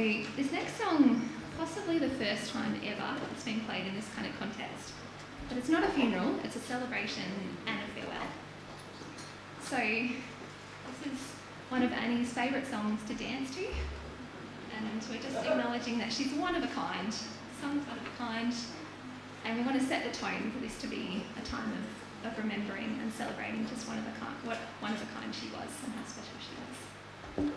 this next song, possibly the first time ever it's been played in this kind of context. But it's not a funeral, it's a celebration and a farewell. So this is one of Annie's favourite songs to dance to. And we're just acknowledging that she's one of a kind. The song's one of a kind. And we want to set the tone for this to be a time of remembering and celebrating just one of a kind, what one of a kind she was and how special she was.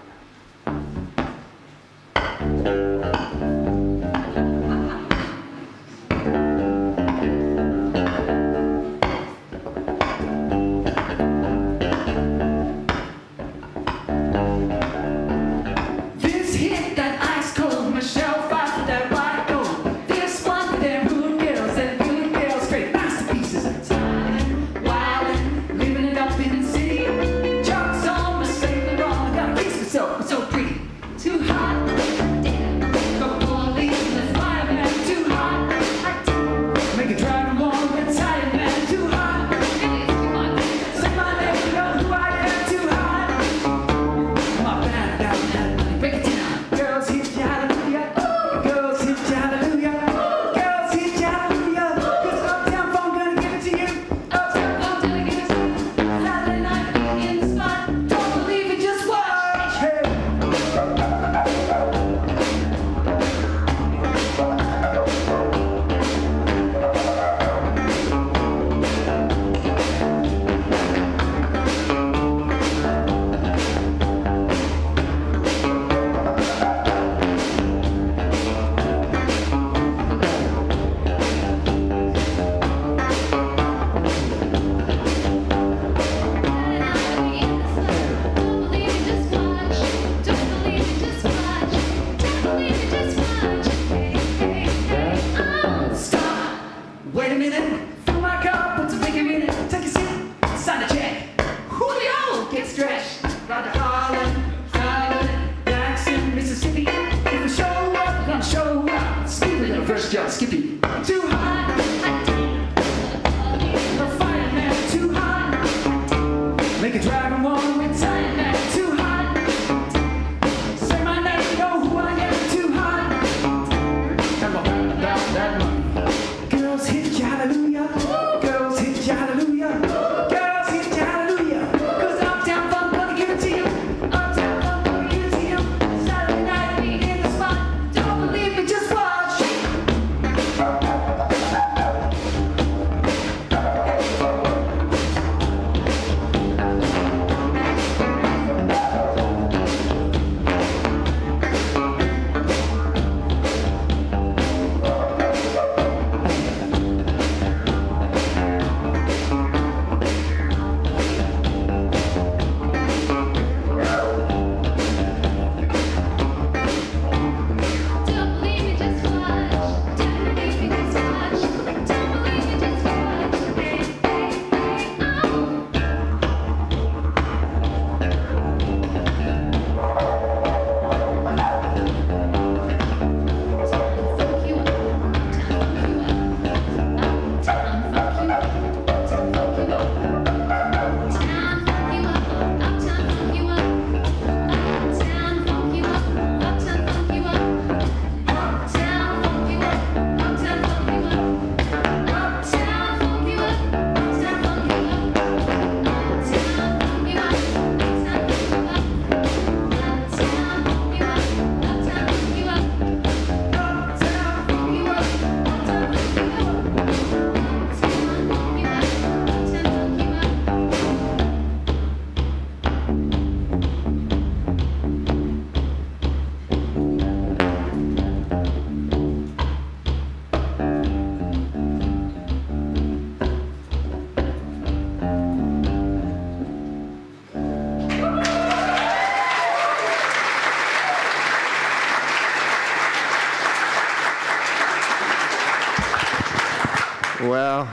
Wow,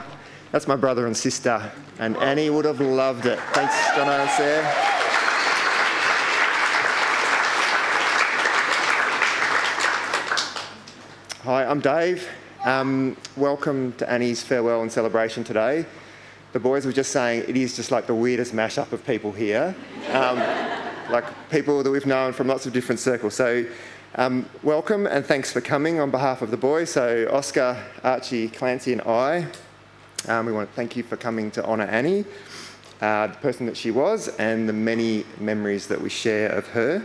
that's my brother and sister, and Annie would have loved it. Thanks, Jono and Sarah. Hi, I'm Dave. Welcome to Annie's farewell and celebration today. The boys were just saying it is just like the weirdest mashup of people here, like people that we've known from lots of different circles. So Welcome and thanks for coming on behalf of the boys. So Oscar, Archie, Clancy and I, we want to thank you for coming to honour Annie, the person that she was and the many memories that we share of her.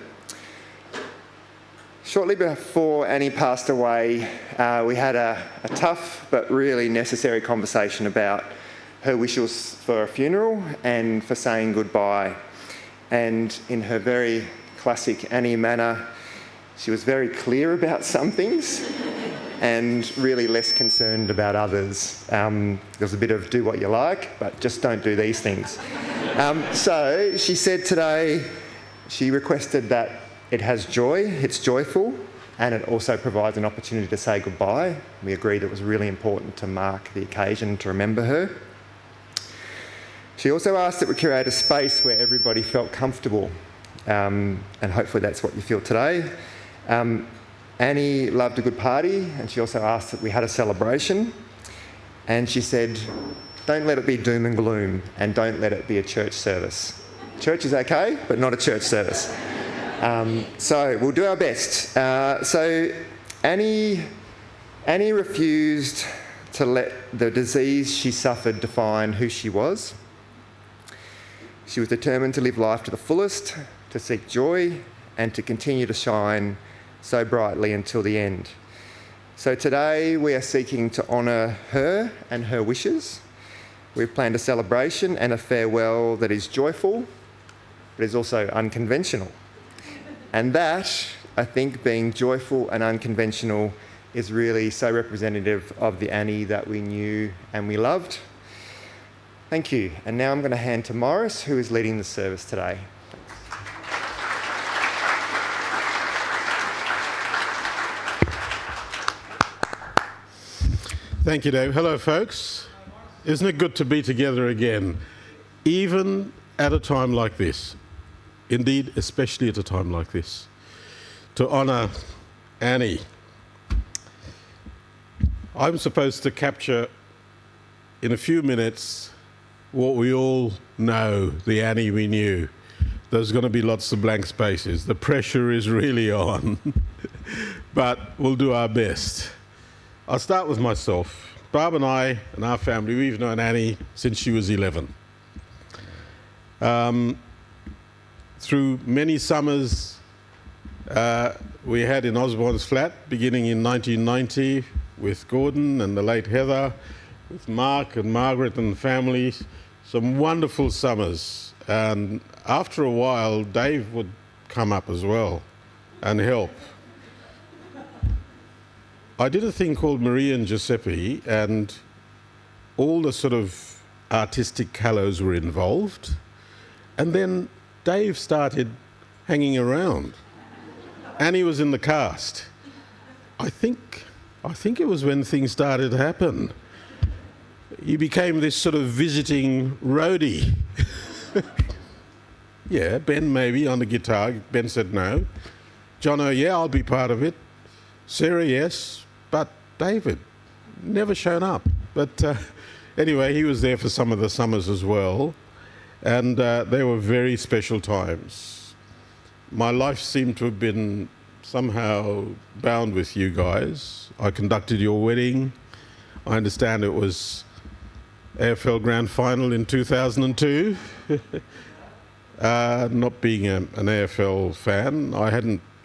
Shortly before Annie passed away, we had a tough but really necessary conversation about her wishes for a funeral and for saying goodbye. And in her very classic Annie manner, she was very clear about some things and really less concerned about others. There was a bit of do what you like, but just don't do these things. So she said today, she requested that it has joy, it's joyful, and it also provides an opportunity to say goodbye. We agreed it was really important to mark the occasion, to remember her. She also asked that we create a space where everybody felt comfortable, and hopefully that's what you feel today. Annie loved a good party, and she also asked that we had a celebration. And she said, don't let it be doom and gloom, and don't let it be a church service. Church is okay, but not a church service. So we'll do our best. So Annie refused to let the disease she suffered define who she was. She was determined to live life to the fullest, to seek joy, and to continue to shine so brightly until the end. So today we are seeking to honour her and her wishes. We've planned a celebration and a farewell that is joyful, but is also unconventional. And that, I think, being joyful and unconventional is really so representative of the Annie that we knew and we loved. Thank you. And now I'm going to hand to Morris, who is leading the service today. Thank you, Dave. Hello, folks. Isn't it good to be together again, even at a time like this? Indeed, especially at a time like this, to honour Annie. I'm supposed to capture in a few minutes what we all know, the Annie we knew. There's going to be lots of blank spaces. The pressure is really on, but we'll do our best. I'll start with myself. Barb and I and our family, we've known Annie since she was 11. Through many summers we had in Osborne's flat, beginning in 1990 with Gordon and the late Heather, with Mark and Margaret and the family, some wonderful summers. And after a while, Dave would come up as well and help. I did a thing called Maria and Giuseppe, and all the sort of artistic colours were involved. And then Dave started hanging around. Annie was in the cast. I think it was when things started to happen. He became this sort of visiting roadie. Yeah, Ben maybe on the guitar. Ben said no. Jono, yeah, I'll be part of it. Sarah, yes. But David, never shown up. But anyway, he was there for some of the summers as well. And they were very special times. My life seemed to have been somehow bound with you guys. I conducted your wedding. I understand it was AFL Grand Final in 2002. Not being an AFL fan,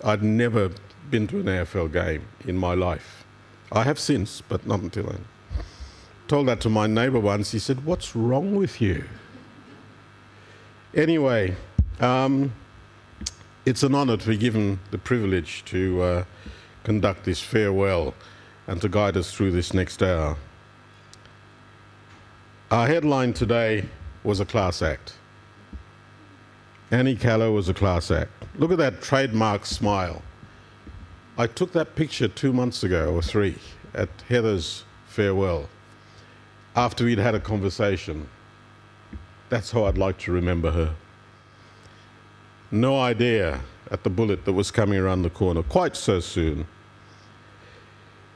I'd never been to an AFL game in my life. I have since, but not until then. Told that to my neighbour once. He said, "What's wrong with you?" Anyway, it's an honour to be given the privilege to conduct this farewell and to guide us through this next hour. Our headline today was a class act. Annie Callow was a class act. Look at that trademark smile. I took that picture 2 months ago, or 3, at Heather's farewell, after we'd had a conversation. That's how I'd like to remember her. No idea at the bullet that was coming around the corner quite so soon.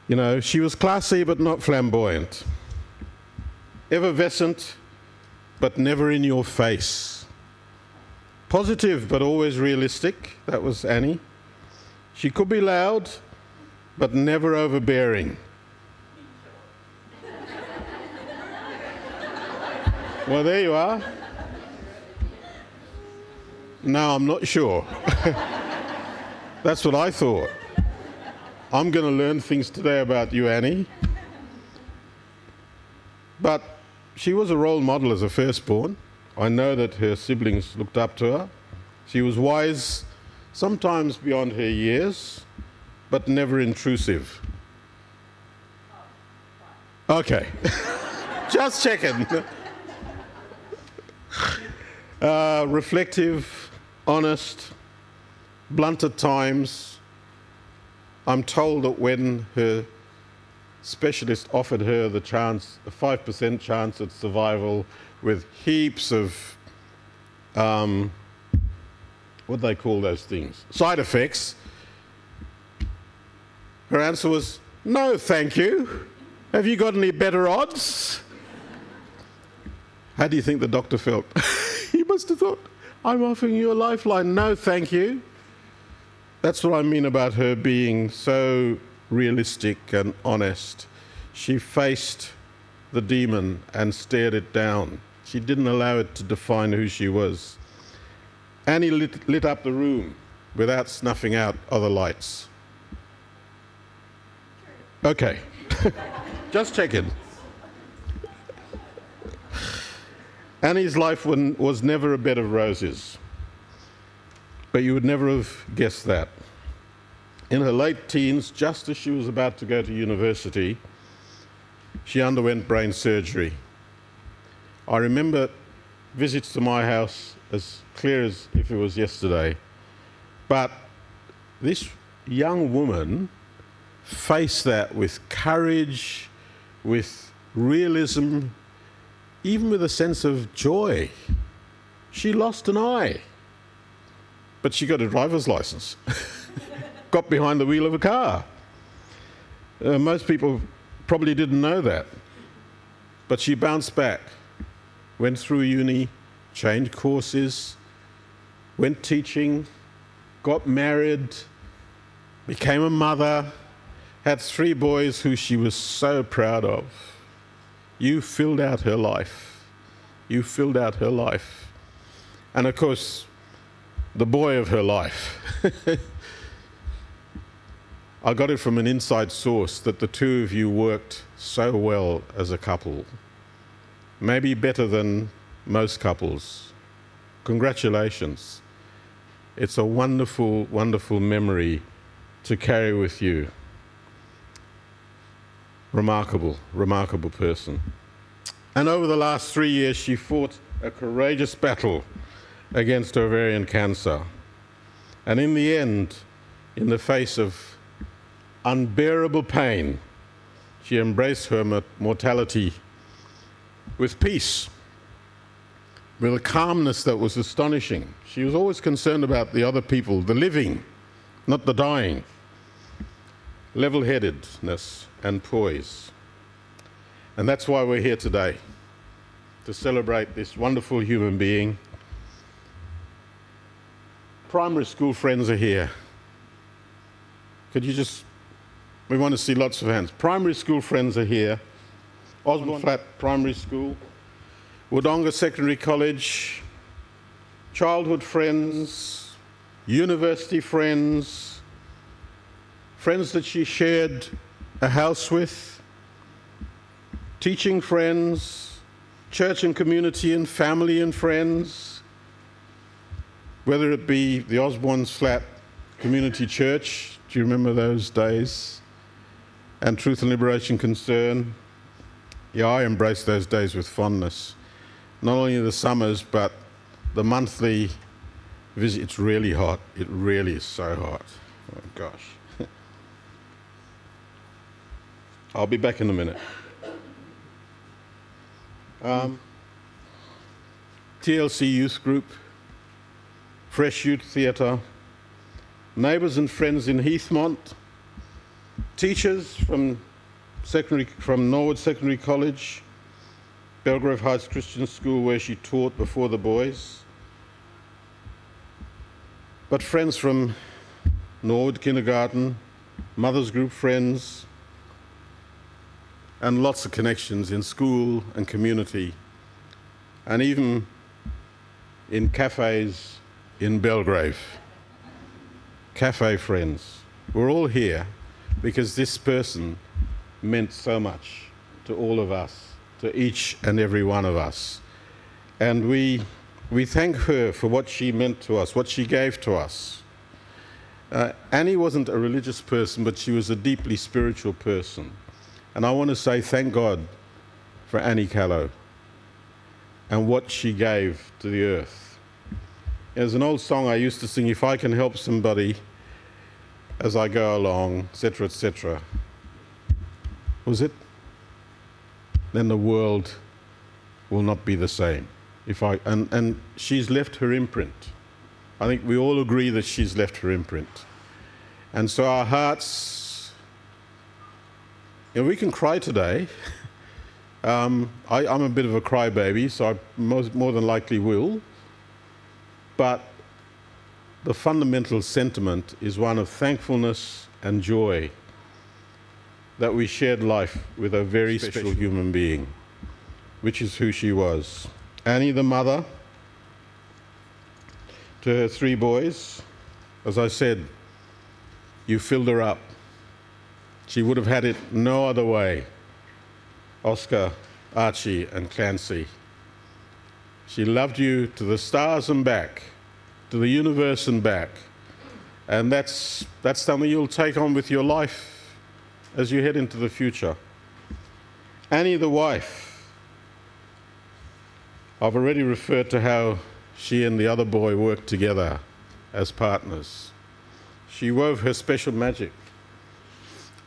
You know, she was classy but not flamboyant. Effervescent but never in your face. Positive but always realistic, that was Annie. She could be loud, but never overbearing. Well, there you are. No, I'm not sure. That's what I thought. I'm going to learn things today about you, Annie. But she was a role model as a firstborn. I know that her siblings looked up to her. She was wise, sometimes beyond her years, but never intrusive. Okay. Just checking. Reflective, honest, blunt at times. I'm told that when her specialist offered her the chance, a 5% chance at survival with heaps of, what do they call those things? Side effects. Her answer was, no, thank you. Have you got any better odds? How do you think the doctor felt? He must have thought, I'm offering you a lifeline. No, thank you. That's what I mean about her being so realistic and honest. She faced the demon and stared it down. She didn't allow it to define who she was. Annie lit up the room without snuffing out other lights. Okay. Just checking. Annie's life was never a bed of roses, but you would never have guessed that. In her late teens, just as she was about to go to university, she underwent brain surgery. I remember visits to my house as clear as if it was yesterday. But this young woman faced that with courage, with realism, even with a sense of joy. She lost an eye, but she got a driver's license. Got behind the wheel of a car. Most people probably didn't know that. But she bounced back, went through uni, changed courses, went teaching, got married, became a mother, had 3 boys who she was so proud of. You filled out her life. You filled out her life. And of course, the boy of her life. I got it from an inside source that the two of you worked so well as a couple. Maybe better than most couples. Congratulations. It's a wonderful, wonderful memory to carry with you. Remarkable, remarkable person. And over the last 3 years, she fought a courageous battle against ovarian cancer. And in the end, in the face of unbearable pain, she embraced her mortality with peace, with a calmness that was astonishing. She was always concerned about the other people, the living, not the dying. Level-headedness and poise. And that's why we're here today, to celebrate this wonderful human being. Primary school friends are here. We want to see lots of hands. Primary school friends are here. Osborne Flat Primary School, Wodonga Secondary College, childhood friends, university friends, friends that she shared a house with, teaching friends, church and community and family and friends, whether it be the Osborne's Flat Community Church, do you remember those days? And Truth and Liberation Concern. Yeah, I embrace those days with fondness. Not only in the summers, but the monthly visit. It's really hot. It really is so hot. Oh, gosh. I'll be back in a minute. TLC Youth Group, Fresh Youth Theatre, neighbours and friends in Heathmont, teachers from Norwood Secondary College, Belgrove Heights Christian School where she taught before the boys, but friends from Norwood Kindergarten, Mothers Group friends, and lots of connections in school and community, and even in cafes in Belgrave. Cafe friends. We're all here because this person meant so much to all of us, to each and every one of us. And we thank her for what she meant to us, what she gave to us. Annie wasn't a religious person, but she was a deeply spiritual person. And I want to say thank God for Annie Callow and what she gave to the earth. There's an old song I used to sing, if I can help somebody as I go along, etc., etc. Was it? Then the world will not be the same. And she's left her imprint. I think we all agree that she's left her imprint. And so our hearts, we can cry today. I'm a bit of a crybaby, so I more than likely will. But the fundamental sentiment is one of thankfulness and joy that we shared life with a very special human being, which is who she was. Annie, the mother, to her 3 boys, as I said, you filled her up. She would have had it no other way. Oscar, Archie, and Clancy. She loved you to the stars and back, to the universe and back. And that's something you'll take on with your life as you head into the future. Annie, the wife. I've already referred to how she and the other boy worked together as partners. She wove her special magic.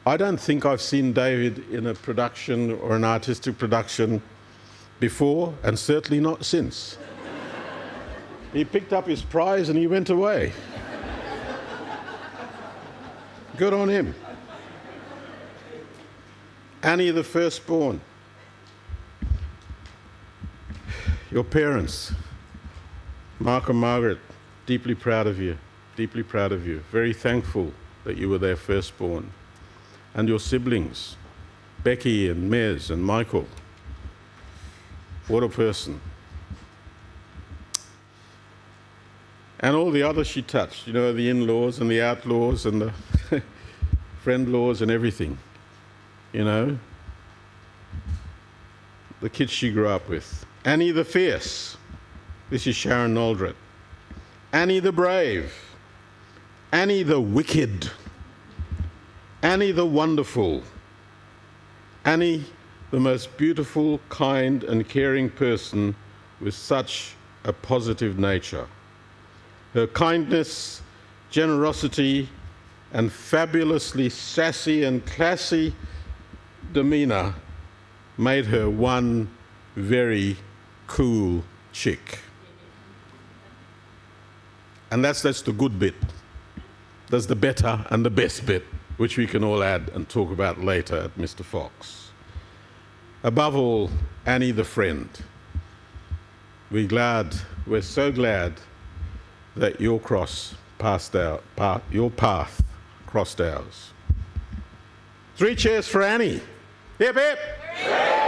I don't think I've seen David in a production or an artistic production before, and certainly not since. He picked up his prize and he went away. Good on him. Annie, the firstborn. Your parents, Mark and Margaret, deeply proud of you, deeply proud of you. Very thankful that you were their firstborn. And your siblings, Becky and Mez and Michael. What a person. And all the others she touched, the in-laws and the outlaws and the friend-laws and everything, The kids she grew up with. Annie the fierce. This is Sharon Noldred. Annie the brave. Annie the wicked. Annie the wonderful. Annie, the most beautiful, kind and caring person with such a positive nature. Her kindness, generosity, and fabulously sassy and classy demeanor made her one very cool chick. And that's the good bit. That's the better and the best bit, which we can all add and talk about later at Mr. Fox. Above all, Annie the friend. We're so glad that your path crossed ours. 3 cheers for Annie. Hip, hip.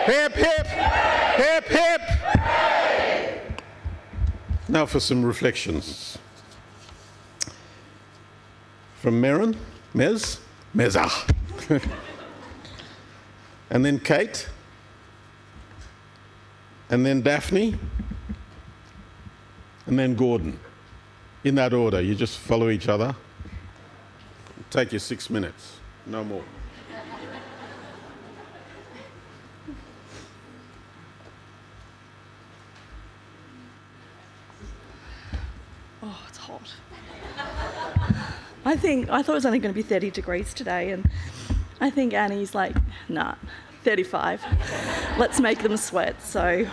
Hip, hip. Hip, hip. Now for some reflections. From Meza. And then Kate. And then Daphne. And then Gordon. In that order, you just follow each other. It'll take you 6 minutes, no more. Oh, it's hot. I thought it was only going to be 30 degrees today, and I think Annie's like, nah, 35. Let's make them sweat. So,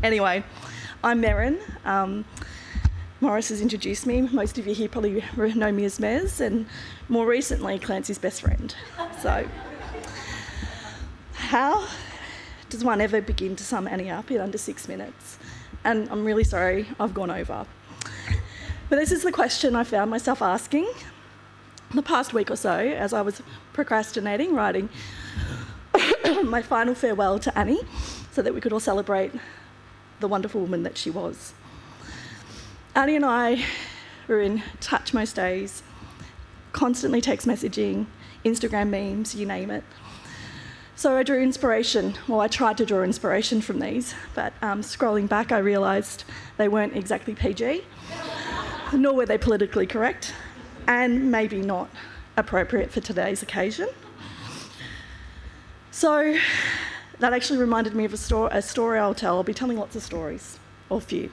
anyway, I'm Merrin. Morris has introduced me. Most of you here probably know me as Mez, and more recently, Clancy's best friend. So, how does one ever begin to sum Annie up in under 6 minutes? And I'm really sorry, I've gone over. But this is the question I found myself asking the past week or so, as I was procrastinating, writing my final farewell to Annie so that we could all celebrate the wonderful woman that she was. Annie and I were in touch most days, constantly text messaging, Instagram memes, you name it. So I drew inspiration, well, I tried to draw inspiration from these, but scrolling back, I realised they weren't exactly PG, nor were they politically correct, and maybe not appropriate for today's occasion. So that actually reminded me of a story I'll tell. I'll be telling lots of stories, or few.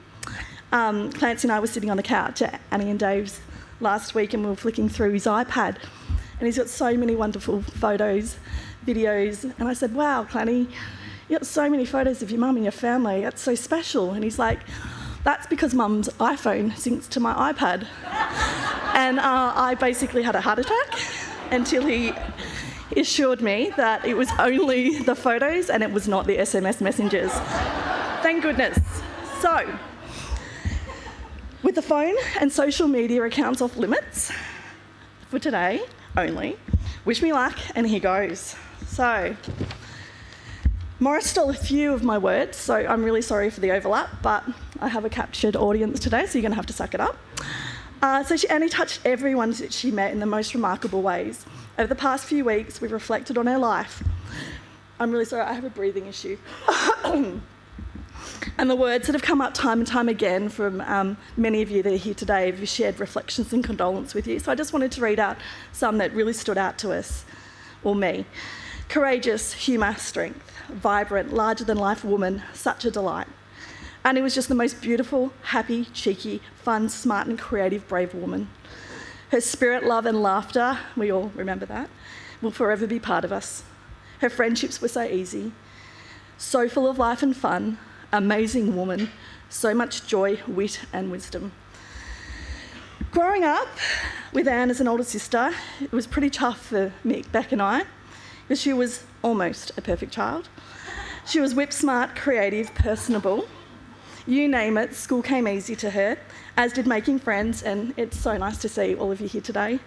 Clancy and I were sitting on the couch at Annie and Dave's last week, and we were flicking through his iPad, and he's got so many wonderful photos, videos, and I said, wow, Clanny, you got so many photos of your mum and your family, that's so special. And he's like, that's because mum's iPhone syncs to my iPad. And I basically had a heart attack until he assured me that it was only the photos and it was not the SMS messengers. Thank goodness. So, with the phone and social media accounts off limits, for today only, wish me luck, and here goes. So, Morris stole a few of my words, so I'm really sorry for the overlap, but I have a captured audience today, so you're going to have to suck it up. Annie touched everyone that she met in the most remarkable ways. Over the past few weeks, we've reflected on her life. I'm really sorry, I have a breathing issue. And the words that have come up time and time again from many of you that are here today have shared reflections and condolence with you. So I just wanted to read out some that really stood out to us, or me. Courageous, humour, strength, vibrant, larger-than-life woman, such a delight. Annie was just the most beautiful, happy, cheeky, fun, smart and creative, brave woman. Her spirit, love and laughter, we all remember that, will forever be part of us. Her friendships were so easy, so full of life and fun, amazing woman, so much joy, wit and wisdom. Growing up with Anne as an older sister, it was pretty tough for Mick, Beck and I, because she was almost a perfect child. She was whip-smart, creative, personable. You name it, school came easy to her, as did making friends, and it's so nice to see all of you here today.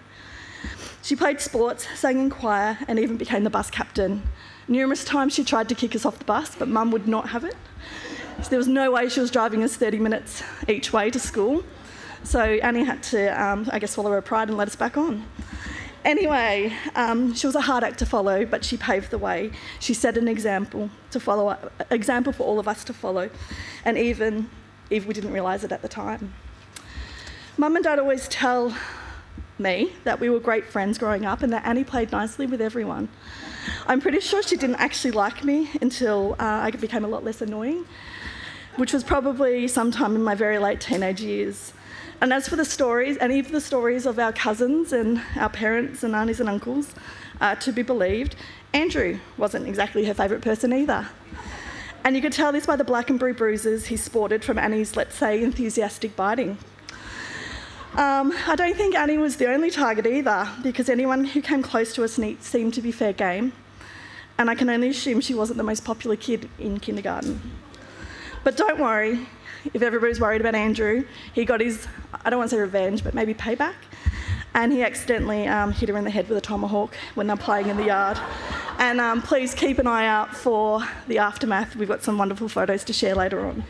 She played sports, sang in choir, and even became the bus captain. Numerous times she tried to kick us off the bus, but Mum would not have it. So there was no way she was driving us 30 minutes each way to school. So Annie had to, swallow her pride and let us back on. Anyway, she was a hard act to follow, but she paved the way. She set an example for all of us to follow, and even if we didn't realise it at the time. Mum and Dad always tell me that we were great friends growing up and that Annie played nicely with everyone. I'm pretty sure she didn't actually like me until I became a lot less annoying, which was probably sometime in my very late teenage years. And as for the stories, any of the stories of our cousins and our parents and aunties and uncles, to be believed, Andrew wasn't exactly her favourite person either. And you could tell this by the black and blue bruises he sported from Annie's, let's say, enthusiastic biting. I don't think Annie was the only target either, because anyone who came close to us seemed to be fair game. And I can only assume she wasn't the most popular kid in kindergarten. But don't worry, if everybody's worried about Andrew, he got his, I don't want to say revenge, but maybe payback. And he accidentally hit her in the head with a tomahawk when they're playing in the yard. And please keep an eye out for the aftermath. We've got some wonderful photos to share later on.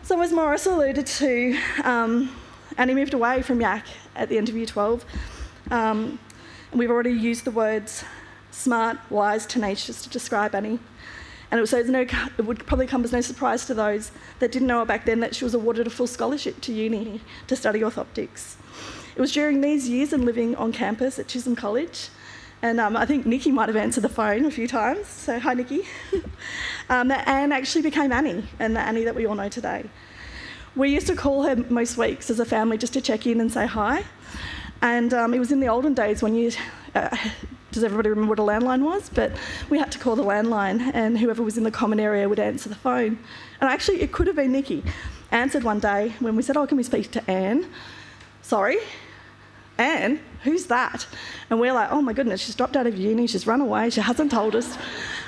So as Morris alluded to, Annie moved away from Yak at the end of Year 12. And we've already used the words smart, wise, tenacious to describe Annie. And it would probably come as no surprise to those that didn't know her back then that she was awarded a full scholarship to uni to study orthoptics. It was during these years and living on campus at Chisholm College, and I think Nikki might have answered the phone a few times, so hi Nikki, that Anne actually became Annie, and the Annie that we all know today. We used to call her most weeks as a family just to check in and say hi, and it was in the olden days when you... does everybody remember what a landline was? But we had to call the landline and whoever was in the common area would answer the phone. And actually, it could have been Nikki. Answered one day when we said, oh, can we speak to Anne? Sorry? Anne? Who's that? And we're like, oh my goodness, she's dropped out of uni, she's run away, she hasn't told us.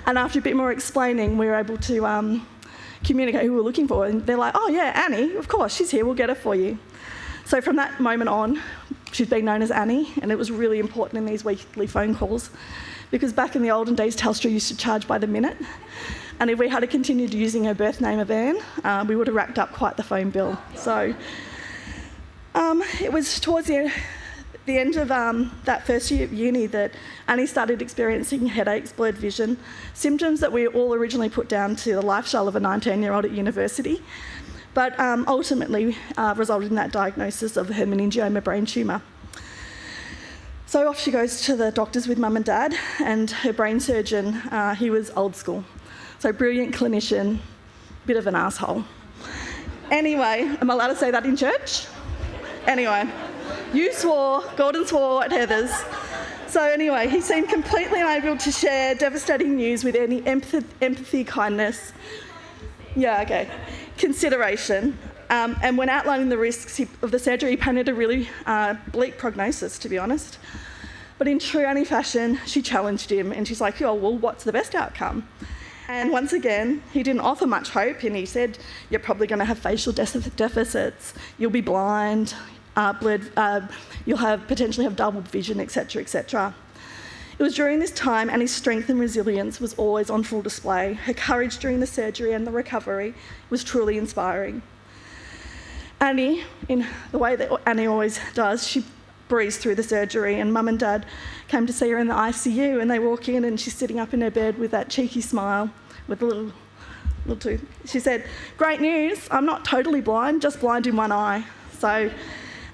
And after a bit more explaining, we were able to communicate who we were looking for. And they're like, oh yeah, Annie, of course, she's here, we'll get her for you. So from that moment on, she's been known as Annie, and it was really important in these weekly phone calls because back in the olden days, Telstra used to charge by the minute. And if we had continued using her birth name of Anne, we would have racked up quite the phone bill. So it was towards the end of that first year of uni that Annie started experiencing headaches, blurred vision, symptoms that we all originally put down to the lifestyle of a 19-year-old at university, but ultimately resulted in that diagnosis of her meningioma brain tumour. So off she goes to the doctors with mum and dad, and her brain surgeon, he was old school. So brilliant clinician, bit of an asshole. Anyway, am I allowed to say that in church? Anyway, you swore, Gordon swore at Heather's. So anyway, he seemed completely unable to share devastating news with any empathy, kindness, consideration. And when outlining the risks of the surgery, he painted a really bleak prognosis, to be honest. But in true Annie fashion, she challenged him, and she's like, well, what's the best outcome? And once again, he didn't offer much hope, and he said, you're probably going to have facial deficits, you'll be blind, you'll potentially have doubled vision, etc., etc. It was during this time Annie's strength and resilience was always on full display. Her courage during the surgery and the recovery was truly inspiring. Annie, in the way that Annie always does, she breezed through the surgery, and mum and dad came to see her in the ICU, and they walk in and she's sitting up in her bed with that cheeky smile with a little tooth. She said, great news, I'm not totally blind, just blind in one eye. So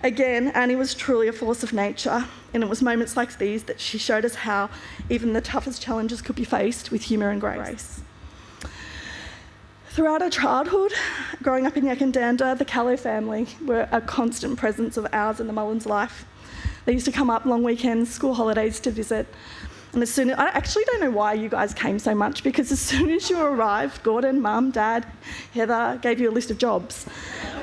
again, Annie was truly a force of nature, and it was moments like these that she showed us how even the toughest challenges could be faced with humour and grace. Throughout her childhood, growing up in Yakandanda, the Callow family were a constant presence of ours in the Mullins' life. They used to come up long weekends, school holidays to visit. And I actually don't know why you guys came so much, because as soon as you arrived, Gordon, Mum, Dad, Heather gave you a list of jobs.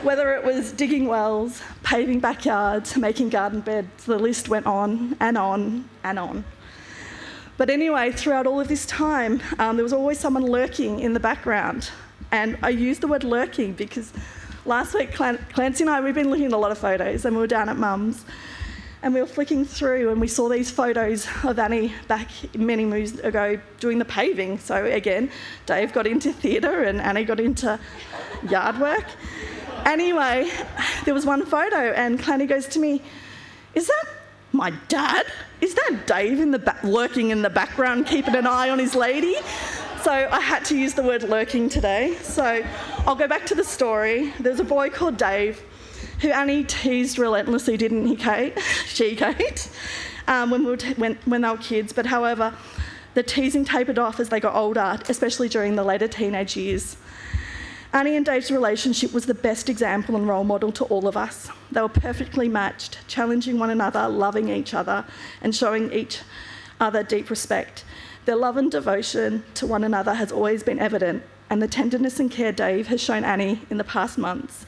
Whether it was digging wells, paving backyards, making garden beds, the list went on and on and on. But anyway, throughout all of this time, there was always someone lurking in the background. And I use the word lurking because last week, Clancy and I, we've been looking at a lot of photos, and we were down at Mum's, and we were flicking through and we saw these photos of Annie back many moons ago doing the paving. So again, Dave got into theatre and Annie got into yard work. Anyway, there was one photo and Clancy goes to me, is that my dad? Is that Dave lurking in the background, keeping an eye on his lady? So I had to use the word lurking today. So I'll go back to the story. There's a boy called Dave who Annie teased relentlessly, didn't he, Kate? Kate, when they were kids. But however, the teasing tapered off as they got older, especially during the later teenage years. Annie and Dave's relationship was the best example and role model to all of us. They were perfectly matched, challenging one another, loving each other, and showing each other deep respect. Their love and devotion to one another has always been evident, and the tenderness and care Dave has shown Annie in the past months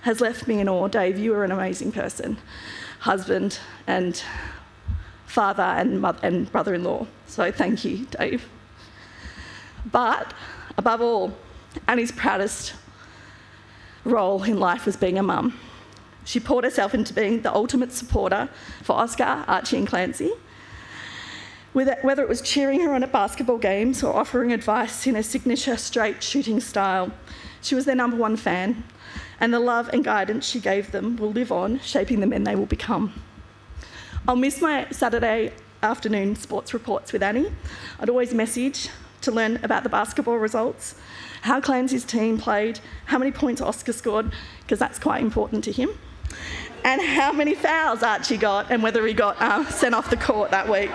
has left me in awe. Dave, you are an amazing person, husband and father and brother-in-law. So thank you, Dave. But above all, Annie's proudest role in life was being a mum. She poured herself into being the ultimate supporter for Oscar, Archie and Clancy. Whether it was cheering her on at basketball games or offering advice in her signature straight shooting style, she was their number one fan, and the love and guidance she gave them will live on, shaping the men they will become. I'll miss my Saturday afternoon sports reports with Annie. I'd always message to learn about the basketball results, how Clancy's team played, how many points Oscar scored, because that's quite important to him, and how many fouls Archie got and whether he got sent off the court that week.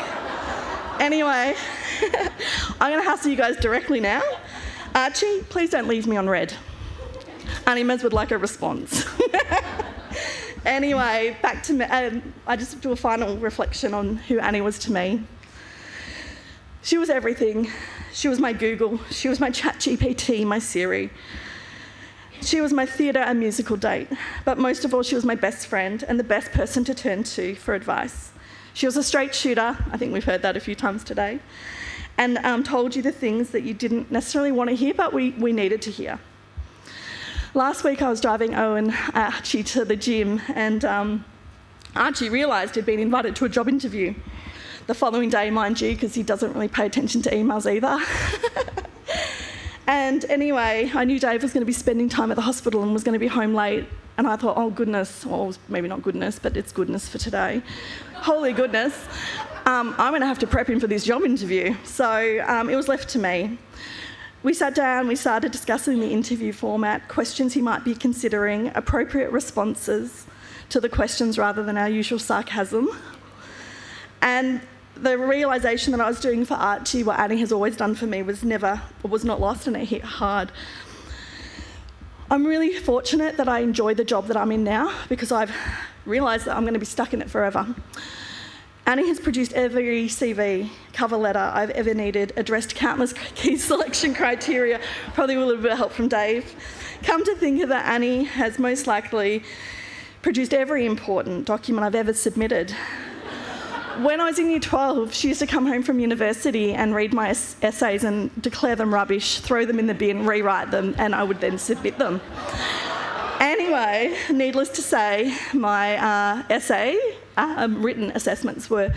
Anyway, I'm going to hassle you guys directly now. Archie, please don't leave me on red. Annie Mez would like a response. Anyway, back to me. I just do a final reflection on who Annie was to me. She was everything. She was my Google. She was my ChatGPT, my Siri. She was my theatre and musical date. But most of all, she was my best friend and the best person to turn to for advice. She was a straight shooter. I think we've heard that a few times today. And told you the things that you didn't necessarily want to hear, but we needed to hear. Last week I was driving Owen Archie to the gym, and Archie realised he'd been invited to a job interview the following day, mind you, because he doesn't really pay attention to emails either. And anyway, I knew Dave was going to be spending time at the hospital and was going to be home late. And I thought, oh goodness, well, maybe not goodness, but it's goodness for today. Holy goodness. I'm going to have to prep him for this job interview. So it was left to me. We sat down, we started discussing the interview format, questions he might be considering, appropriate responses to the questions rather than our usual sarcasm. And the realisation that I was doing for Archie what Annie has always done for me was not lost, and it hit hard. I'm really fortunate that I enjoy the job that I'm in now, because I've realised that I'm going to be stuck in it forever. Annie has produced every CV, cover letter I've ever needed, addressed countless key selection criteria, probably with a little bit of help from Dave. Come to think of it, Annie has most likely produced every important document I've ever submitted. When I was in Year 12, she used to come home from university and read my essays and declare them rubbish, throw them in the bin, rewrite them, and I would then submit them. Anyway, needless to say, my written assessments were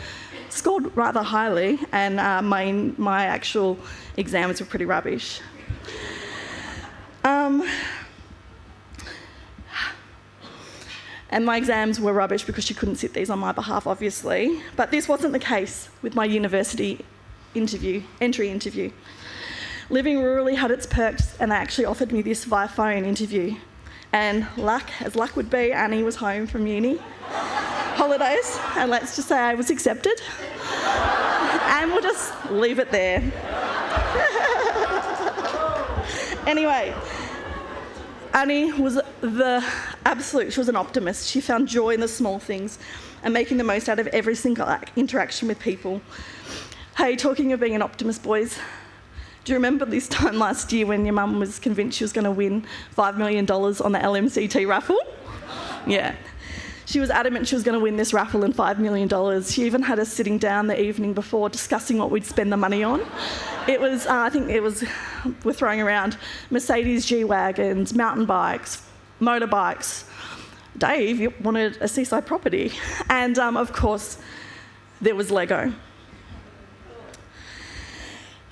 scored rather highly, and my actual exams were pretty rubbish. And my exams were rubbish because she couldn't sit these on my behalf, obviously. But this wasn't the case with my university entry interview. Living rurally had its perks, and they actually offered me this via phone interview. And as luck would be, Annie was home from uni holidays, and let's just say I was accepted. And we'll just leave it there. Anyway, Annie was she was an optimist. She found joy in the small things and making the most out of every single interaction with people. Hey, talking of being an optimist, boys, do you remember this time last year when your mum was convinced she was going to win $5 million on the LMCT raffle? Yeah. She was adamant she was going to win this raffle and $5 million. She even had us sitting down the evening before discussing what we'd spend the money on. It was, we're throwing around Mercedes G-Wagons, mountain bikes, motorbikes. Dave wanted a seaside property. And of course, there was Lego.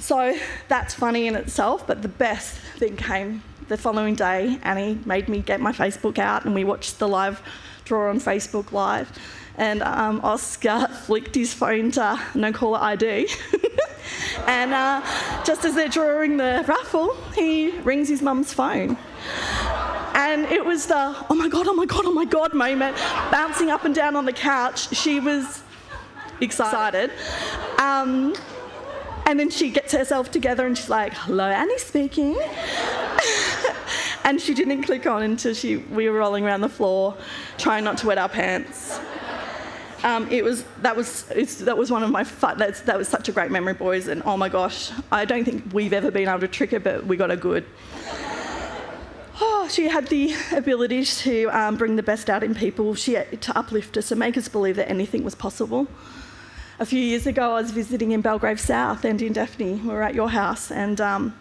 So that's funny in itself, but the best thing came the following day. Annie made me get my Facebook out and we watched the live draw on Facebook Live. And Oscar flicked his phone to no caller ID. And just as they're drawing the raffle, he rings his mum's phone. And it was the, oh my God, oh my God, oh my God moment, bouncing up and down on the couch. She was excited. And then she gets herself together and she's like, hello, Annie speaking. And she didn't click on until we were rolling around the floor, trying not to wet our pants. That was one of my that was such a great memory, boys. And oh my gosh, I don't think we've ever been able to trick her, but we got her good. Oh, she had the ability to bring the best out in people, to uplift us and make us believe that anything was possible. A few years ago, I was visiting in Belgrave South, and in Daphne, we were at your house, and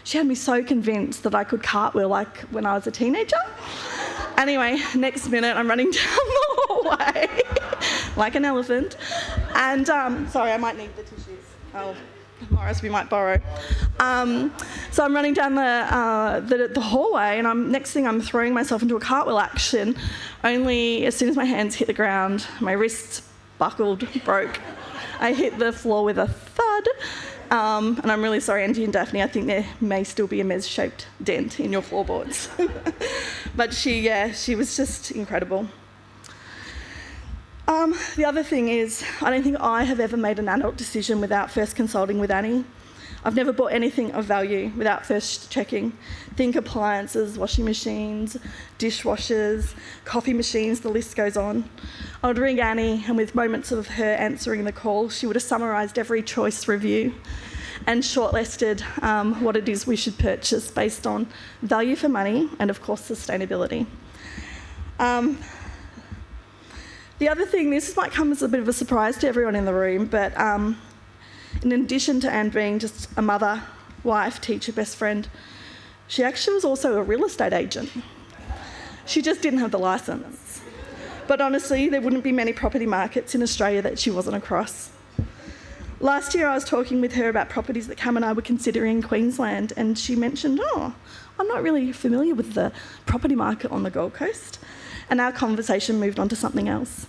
she had me so convinced that I could cartwheel like when I was a teenager. Anyway, next minute, I'm running down the hallway like an elephant, and sorry, I might need the tissues. Oh, Morris, we might borrow. So I'm running down the hallway, and next thing I'm throwing myself into a cartwheel action. Only as soon as my hands hit the ground, my wrists buckled, broke. I hit the floor with a thud. And I'm really sorry, Angie and Daphne, I think there may still be a Mez-shaped dent in your floorboards. But she was just incredible. The other thing is, I don't think I have ever made an adult decision without first consulting with Annie. I've never bought anything of value without first checking. Think appliances, washing machines, dishwashers, coffee machines, the list goes on. I would ring Annie, and with moments of her answering the call, she would have summarised every choice review and shortlisted what it is we should purchase based on value for money and, of course, sustainability. The other thing, this might come as a bit of a surprise to everyone in the room, but in addition to Anne being just a mother, wife, teacher, best friend, She actually was also a real estate agent. She just didn't have the licence. But honestly, there wouldn't be many property markets in Australia that she wasn't across. Last year I was talking with her about properties that Cam and I were considering in Queensland, and she mentioned, I'm not really familiar with the property market on the Gold Coast. And our conversation moved on to something else.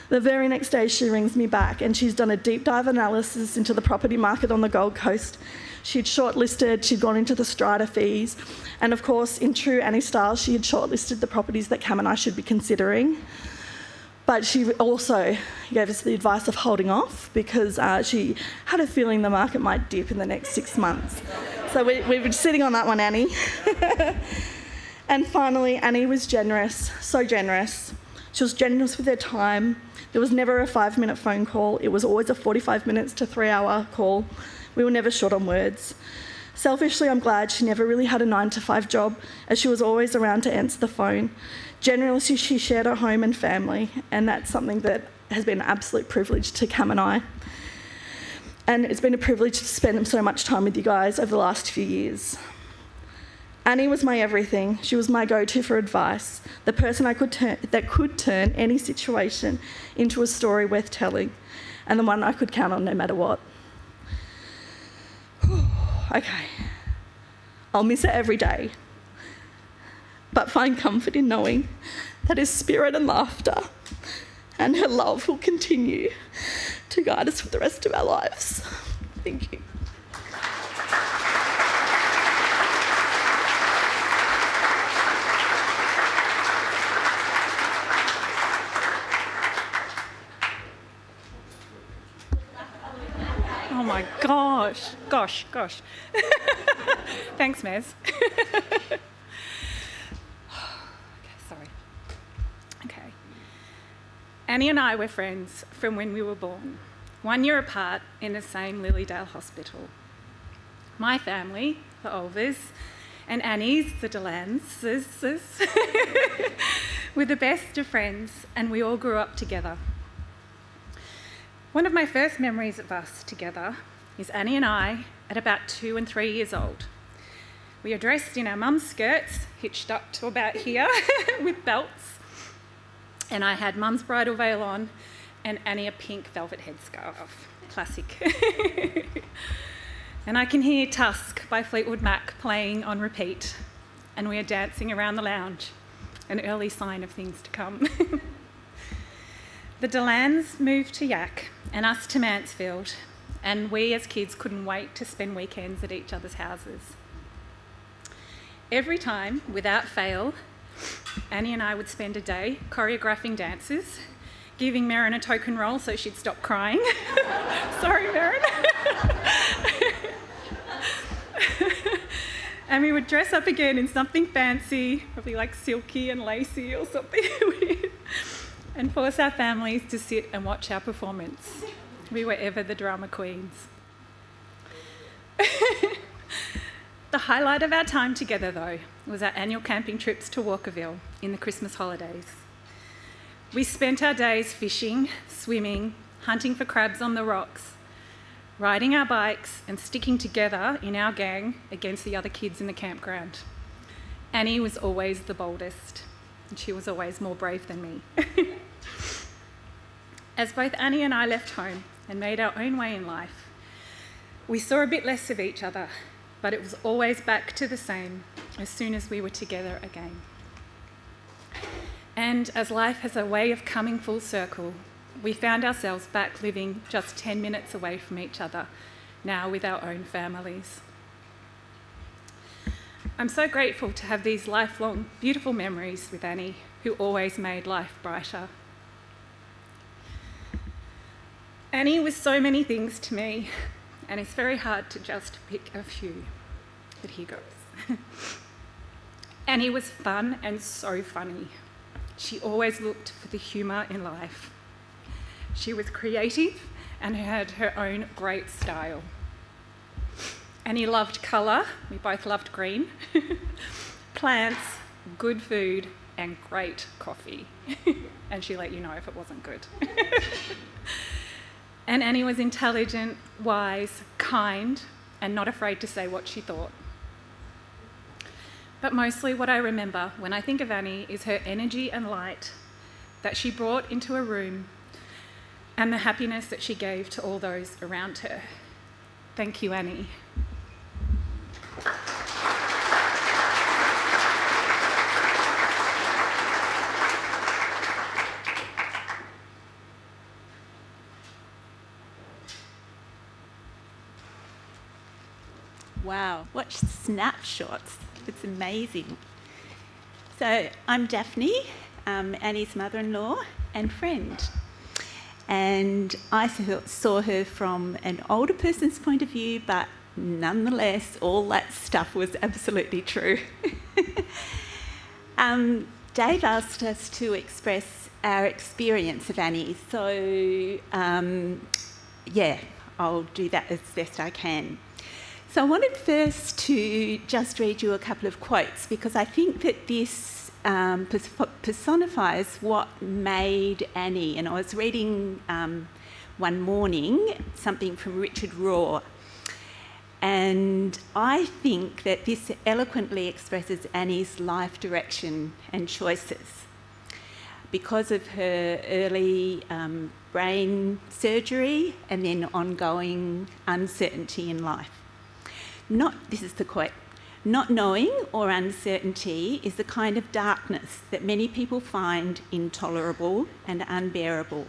The very next day she rings me back and she's done a deep dive analysis into the property market on the Gold Coast. She'd shortlisted, she'd gone into the strata fees, and of course, in true Annie style, she had shortlisted the properties that Cam and I should be considering. But she also gave us the advice of holding off because she had a feeling the market might dip in the next 6 months. So we were sitting on that one, Annie. And finally, Annie was generous, so generous. She was generous with her time. There was never a 5-minute phone call. It was always a 45 minutes to 3-hour call. We were never short on words. Selfishly, I'm glad she never really had a 9-to-5 job, as she was always around to answer the phone. Generally, she shared her home and family, and that's something that has been an absolute privilege to Cam and I. And it's been a privilege to spend so much time with you guys over the last few years. Annie was my everything. She was my go-to for advice, the person that could turn any situation into a story worth telling, and the one I could count on no matter what. Okay, I'll miss her every day, but find comfort in knowing that her spirit and laughter and her love will continue to guide us for the rest of our lives. Thank you. Oh my gosh. Thanks, Mez. Okay, sorry. Okay. Annie and I were friends from when we were born, 1 year apart in the same Lilydale hospital. My family, the Olvers, and Annie's, the Deslandes, were the best of friends, and we all grew up together. One of my first memories of us together is Annie and I at about 2 and 3 years old. We are dressed in our mum's skirts, hitched up to about here with belts, and I had mum's bridal veil on and Annie a pink velvet headscarf. Classic. And I can hear Tusk by Fleetwood Mac playing on repeat, and we are dancing around the lounge, an early sign of things to come. The Deslandes moved to Yak and us to Mansfield, and we as kids couldn't wait to spend weekends at each other's houses. Every time, without fail, Annie and I would spend a day choreographing dances, giving Merrin a token roll so she'd stop crying. Sorry, Merrin. And we would dress up again in something fancy, probably like silky and lacy or something weird, and force our families to sit and watch our performance. We were ever the drama queens. The highlight of our time together, though, was our annual camping trips to Walkerville in the Christmas holidays. We spent our days fishing, swimming, hunting for crabs on the rocks, riding our bikes and sticking together in our gang against the other kids in the campground. Annie was always the boldest, and she was always more brave than me. As both Annie and I left home and made our own way in life, we saw a bit less of each other, but it was always back to the same as soon as we were together again. And as life has a way of coming full circle, we found ourselves back living just 10 minutes away from each other, now with our own families. I'm so grateful to have these lifelong, beautiful memories with Annie, who always made life brighter. Annie was so many things to me, and it's very hard to just pick a few, but here goes. Annie was fun and so funny. She always looked for the humour in life. She was creative and had her own great style. Annie loved colour, we both loved green, plants, good food, and great coffee. And she let you know if it wasn't good. And Annie was intelligent, wise, kind, and not afraid to say what she thought. But mostly what I remember when I think of Annie is her energy and light that she brought into a room and the happiness that she gave to all those around her. Thank you, Annie. Wow, what snapshots. It's amazing. So I'm Daphne, Annie's mother-in-law and friend. And I saw her from an older person's point of view, but nonetheless, all that stuff was absolutely true. Dave asked us to express our experience of Annie, so I'll do that as best I can. So I wanted first to just read you a couple of quotes because I think that this personifies what made Annie. And I was reading one morning something from Richard Rohr, and I think that this eloquently expresses Annie's life direction and choices. Because of her early brain surgery and then ongoing uncertainty in life. This is the quote, "Not knowing or uncertainty is the kind of darkness that many people find intolerable and unbearable.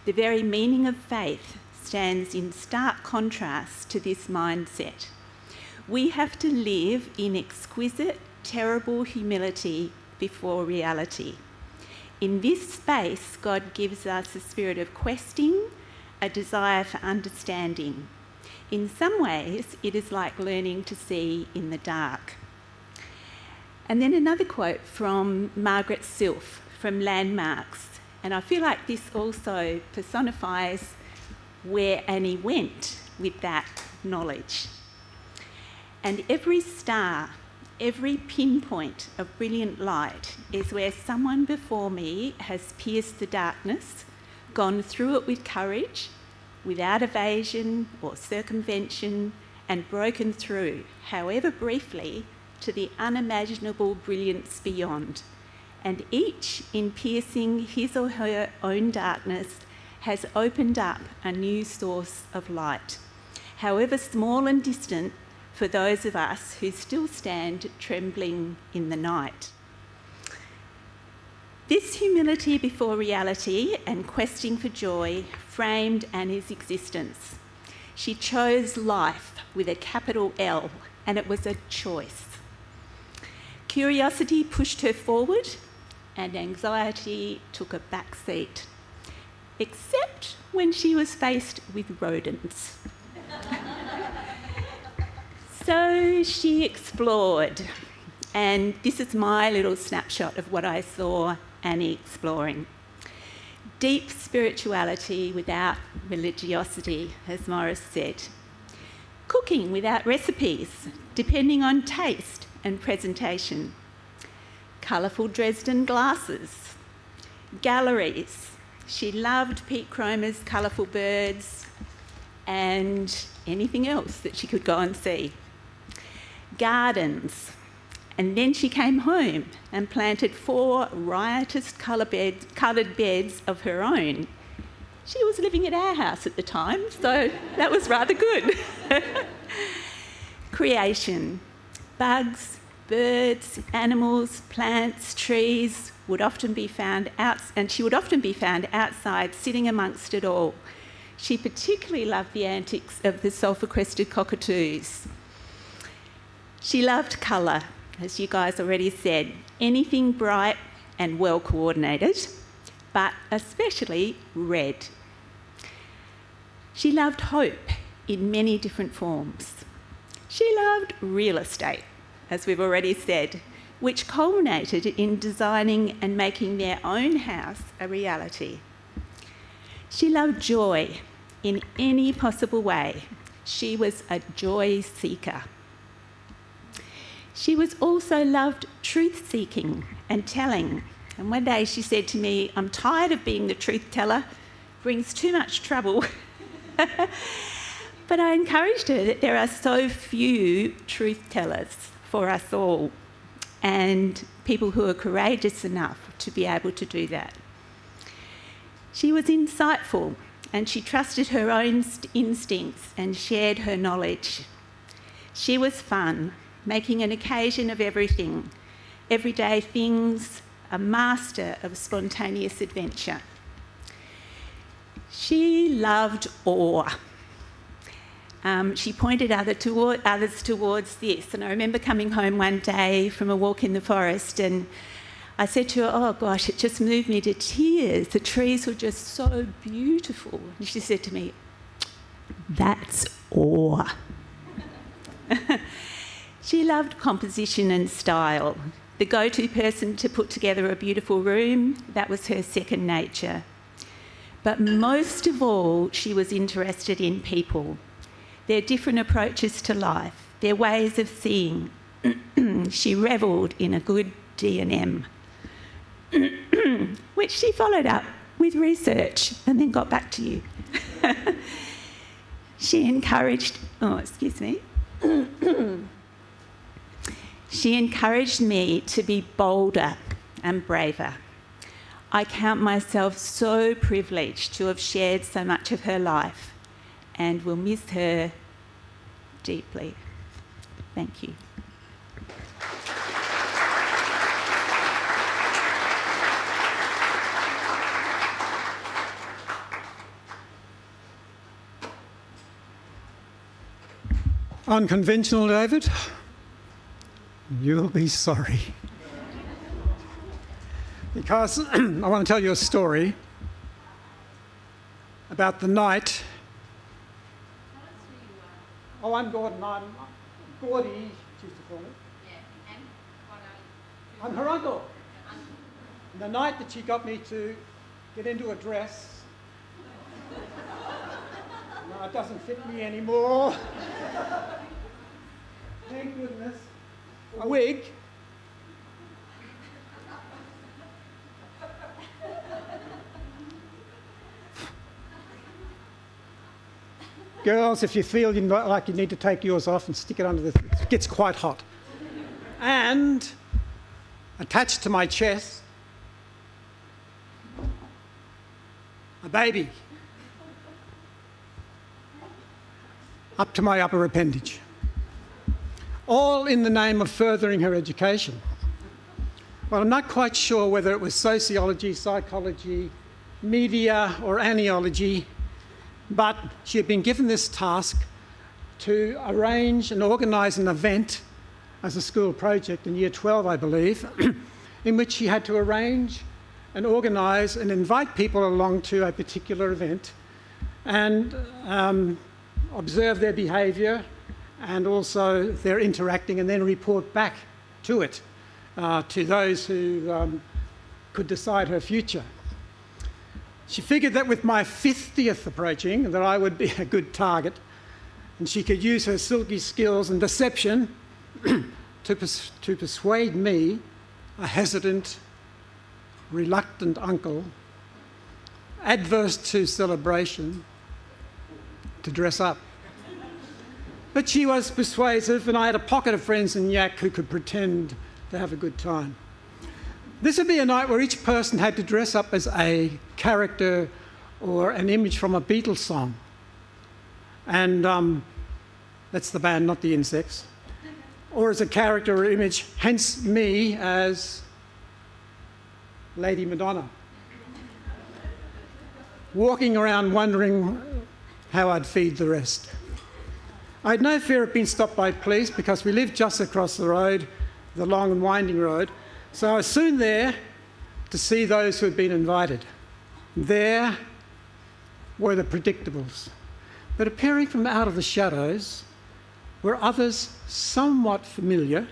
The very meaning of faith stands in stark contrast to this mindset. We have to live in exquisite, terrible humility before reality. In this space, God gives us a spirit of questing, a desire for understanding. In some ways, it is like learning to see in the dark." And then another quote from Margaret Silf from Landmarks. And I feel like this also personifies where Annie went with that knowledge. "And every star, every pinpoint of brilliant light is where someone before me has pierced the darkness, gone through it with courage, without evasion or circumvention, and broken through, however briefly, to the unimaginable brilliance beyond. And each, in piercing his or her own darkness, has opened up a new source of light, however small and distant, for those of us who still stand trembling in the night." This humility before reality and questing for joy framed Annie's existence. She chose life with a capital L, and it was a choice. Curiosity pushed her forward, and anxiety took a back seat, except when she was faced with rodents. So she explored, and this is my little snapshot of what I saw Annie exploring. Deep spirituality without religiosity, as Morris said. Cooking without recipes, depending on taste and presentation. Colourful Dresden glasses. Galleries. She loved Pete Cromer's colourful birds and anything else that she could go and see. Gardens. And then she came home and planted 4 riotous coloured beds of her own. She was living at our house at the time, so that was rather good. Creation. Bugs, birds, animals, plants, trees would often be found and she would often be found outside sitting amongst it all. She particularly loved the antics of the sulphur-crested cockatoos. She loved colour, as you guys already said, anything bright and well coordinated, but especially red. She loved hope in many different forms. She loved real estate, as we've already said, which culminated in designing and making their own house a reality. She loved joy in any possible way. She was a joy seeker. She was also loved truth-seeking and telling. And one day she said to me, "I'm tired of being the truth teller, brings too much trouble." But I encouraged her that there are so few truth tellers for us all. and people who are courageous enough to be able to do that. She was insightful, and she trusted her own instincts and shared her knowledge. She was fun, making an occasion of everything, everyday things, a master of spontaneous adventure. She loved awe. She pointed others towards this, and I remember coming home one day from a walk in the forest, and I said to her, "Oh gosh, it just moved me to tears. The trees were just so beautiful." And she said to me, "That's awe." She loved composition and style. The go-to person to put together a beautiful room, that was her second nature. But most of all, she was interested in people, their different approaches to life, their ways of seeing. She revelled in a good D&M, which she followed up with research and then got back to you. She encouraged me to be bolder and braver. I count myself so privileged to have shared so much of her life and will miss her deeply. Thank you. Unconventional, David? You'll be sorry. Because I want to tell you a story about the night. Oh, I'm Gordon. I'm Gordy, she used to call me. Yeah, and I'm her uncle. And the night that she got me to get into a dress, no, it doesn't fit me anymore. Thank goodness. A wig. Girls, if you feel like you need to take yours off and stick it under it gets quite hot. And attached to my chest, a baby. Up to my upper appendage. All in the name of furthering her education. Well, I'm not quite sure whether it was sociology, psychology, media, or aniology, but she had been given this task to arrange and organise an event as a school project in Year 12, I believe, in which she had to arrange and organise and invite people along to a particular event and observe their behaviour and also their interacting, and then report back to it, to those who could decide her future. She figured that with my 50th approaching, that I would be a good target, and she could use her silky skills and deception to persuade me, a hesitant, reluctant uncle, adverse to celebration, to dress up. But she was persuasive, and I had a pocket of friends in Yak who could pretend to have a good time. This would be a night where each person had to dress up as a character or an image from a Beatles song. And that's the band, not the insects. Or as a character or image, hence me as Lady Madonna. Walking around wondering how I'd feed the rest. I had no fear of being stopped by police because we lived just across the road, the long and winding road. So I was soon there to see those who had been invited. There were the predictables. But appearing from out of the shadows were others somewhat familiar,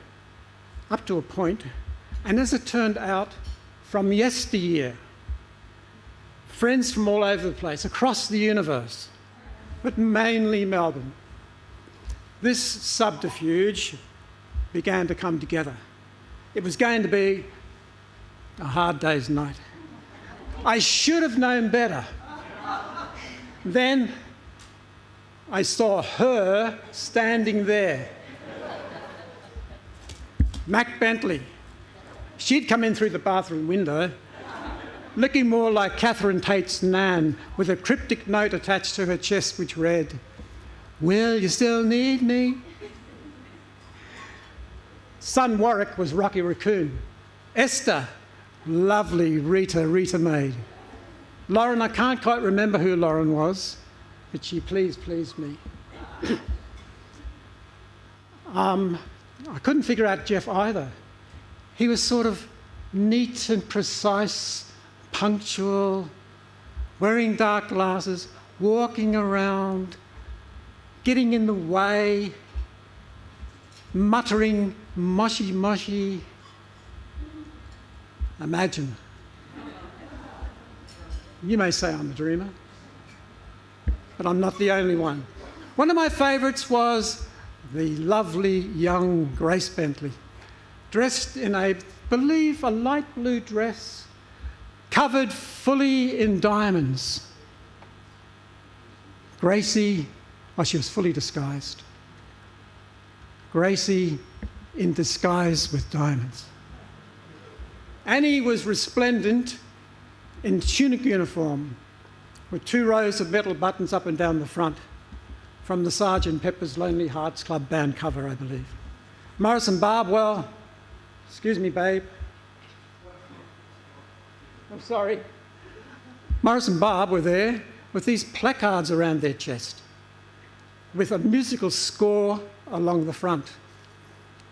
up to a point, and as it turned out, from yesteryear. Friends from all over the place, across the universe, but mainly Melbourne. This subterfuge began to come together. It was going to be a hard day's night. I should have known better. Then I saw her standing there. Mac Bentley, She'd come in through the bathroom window, looking more like Catherine Tate's Nan, with a cryptic note attached to her chest which read, "Will you still need me?" Son Warwick was Rocky Raccoon. Esther, lovely Rita maid. Lauren, I can't quite remember who Lauren was, but she pleased me. I couldn't figure out Jeff either. He was sort of neat and precise, punctual, wearing dark glasses, walking around, getting in the way, muttering mushy mushy. Imagine. You may say I'm a dreamer, but I'm not the only one. One of my favourites was the lovely young Grace Bentley, dressed in I believe, a light blue dress, covered fully in diamonds. Gracie, she was fully disguised. Gracie in disguise with diamonds. Annie was resplendent in tunic uniform with 2 rows of metal buttons up and down the front, from the Sgt. Pepper's Lonely Hearts Club Band cover, I believe. Morris and Barb, well, excuse me, babe. I'm sorry. Morris and Barb were there with these placards around their chest with a musical score along the front.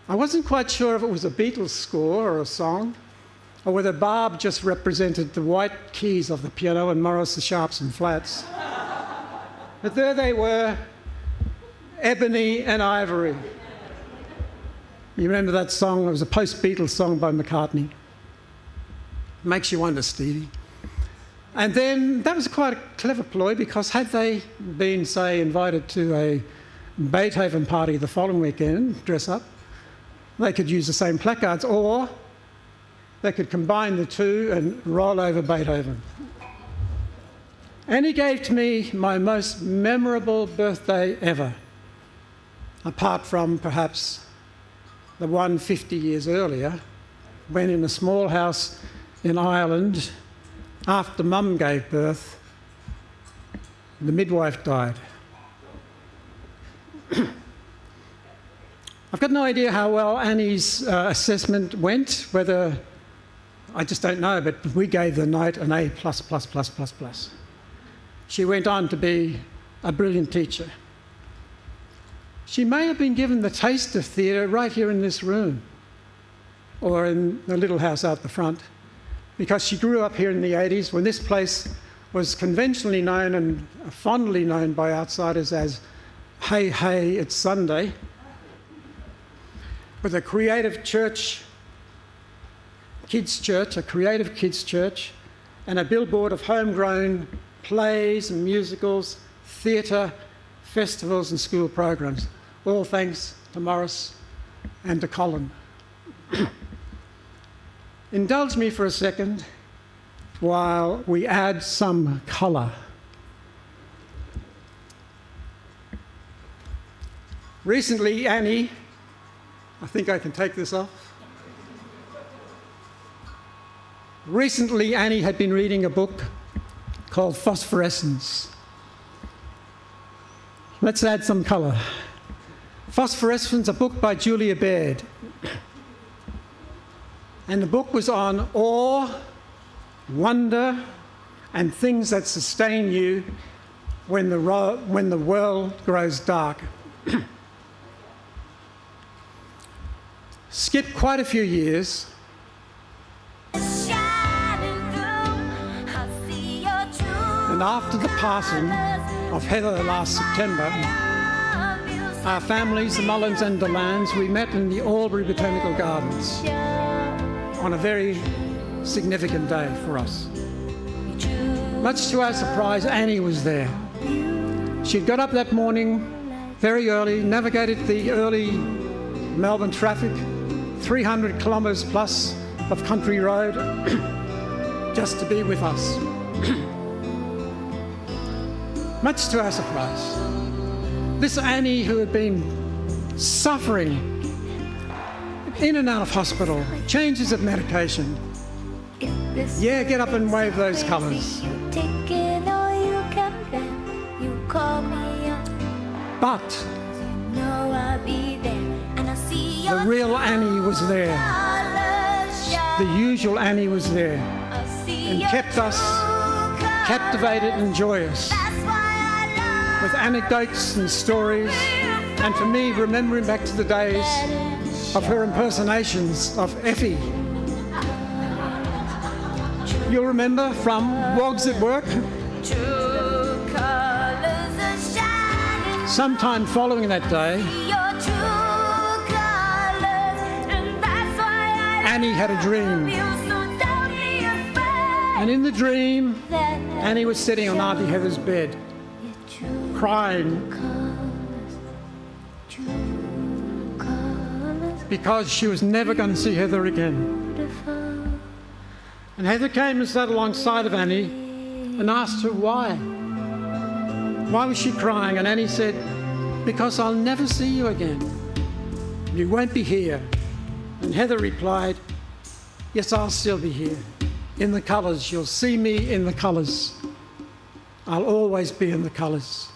I wasn't quite sure if it was a Beatles score or a song, or whether Barb just represented the white keys of the piano and Morris the sharps and flats. But there they were, ebony and ivory. You remember that song? It was a post-Beatles song by McCartney. Makes you wonder, Stevie. And then that was quite a clever ploy, because had they been, say, invited to a Beethoven party the following weekend, dress up, they could use the same placards, or they could combine the two and roll over Beethoven. Annie gave to me my most memorable birthday ever, apart from perhaps the one 50 years earlier, when in a small house in Ireland, after Mum gave birth, the midwife died. I've got no idea how well Annie's assessment went, whether, I just don't know, but we gave the night an A+++++. She went on to be a brilliant teacher. She may have been given the taste of theatre right here in this room, or in the little house out the front, because she grew up here in the 80s, when this place was conventionally known and fondly known by outsiders as Hey, Hey, It's Sunday, with a creative church, kids' church, a creative kids' church, and a billboard of homegrown plays and musicals, theatre, festivals and school programs, all thanks to Morris and to Colin. Indulge me for a second while we add some colour. Recently, Annie, I think I can take this off. Recently, Annie had been reading a book called Phosphorescence. Let's add some colour. Phosphorescence, a book by Julia Baird. And the book was on awe, wonder, and things that sustain you when the world grows dark. Skip quite a few years. And after the passing of Heather last September, our families, the Mullins and Deslandes, we met in the Albury Botanical Gardens on a very significant day for us. Much to our surprise, Annie was there. She'd got up that morning very early, navigated the early Melbourne traffic, 300 kilometres plus of country road, just to be with us. Much to our surprise. This Annie, who had been suffering in and out of hospital, changes of medication. Yeah, get up and wave those colours. But the real Annie was there. The usual Annie was there and kept us captivated and joyous with anecdotes and stories, and for me, remembering back to the days of her impersonations of Effie. You'll remember from Wogs at Work? Sometime following that day, Annie had a dream. And in the dream, Annie was sitting on Auntie Heather's bed, crying because she was never going to see Heather again. And Heather came and sat alongside of Annie and asked her why. Why was she crying? And Annie said, because I'll never see you again. You won't be here. And Heather replied, yes, I'll still be here. In the colours. You'll see me in the colours. I'll always be in the colours.